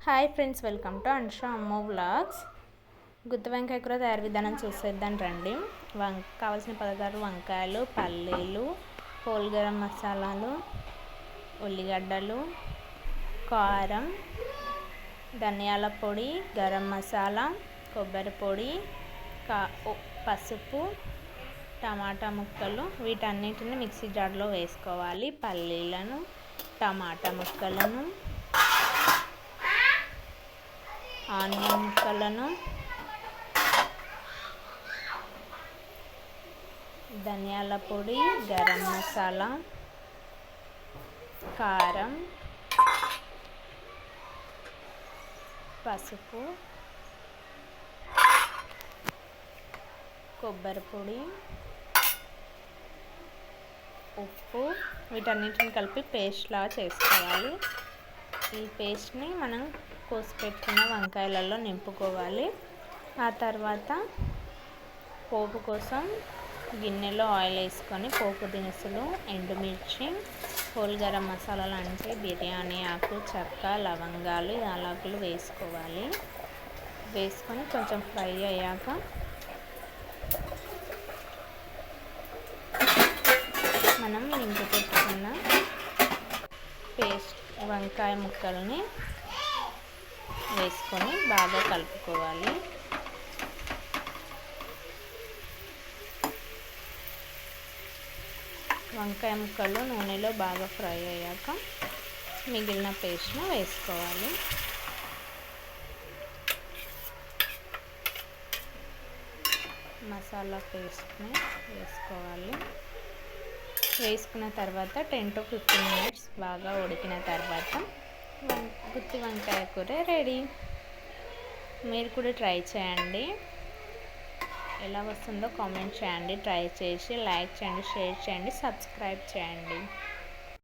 Hi friends, welcome to Anusha అమ్మో vlogs. గుత్తి వంకాయ కూర తయారు విధానం చూసేద్దాం రండి. కావాల్సిన పదార్థాలు: వంకాయలు, పల్లీలు, హోల్ గరం మసాలాలు, ఉల్లిగడ్డలు, కారం, ధనియాల పొడి, గరం మసాలా, కొబ్బరి పొడి, పసుపు, టమాటా ముక్కలు. వీటన్నిటిని మిక్సీ జార్లో వేసుకోవాలి. పల్లీలను, టమాటా ముక్కలను, ఆనియన్ ముక్కలను, ధనియాల పొడి, గరం మసాలా, కారం, పసుపు, కొబ్బరి పొడి, ఉప్పు వీటన్నిటిని కలిపి పేస్ట్లా చేసుకోవాలి. ఈ పేస్ట్ని మనం కోసి పెట్టుకున్న వంకాయలలో నింపుకోవాలి. ఆ తర్వాత పోపు కోసం గిన్నెలో ఆయిల్ వేసుకొని పోపు దినుసులు, ఎండుమిర్చి, హోల్ గరం మసాలాలు అంటే బిర్యానీ ఆకు, చెక్క, లవంగాలు, యాలకులు వేసుకోవాలి. వేసుకొని కొంచెం ఫ్రై అయ్యాక మనం నింపి పెట్టుకున్న పేస్ట్ వంకాయ ముక్కల్ని వేసుకొని బాగా కలుపుకోవాలి. వంకాయ ముక్కలు నూనెలో బాగా ఫ్రై అయ్యాక మిగిలిన పేస్ట్ను వేసుకోవాలి. మసాలా పేస్ట్ని వేసుకోవాలి. వేసుకున్న తర్వాత 10 to 15 minutes బాగా ఉడికిన తర్వాత గుత్తి వంకాయ కూర రెడీ. మీరు కూడా ట్రై చేయండి. ఎలా వస్తుందో కామెంట్ చేయండి. ట్రై చేసి లైక్ చేయండి, షేర్ చేయండి, సబ్స్క్రైబ్ చేయండి.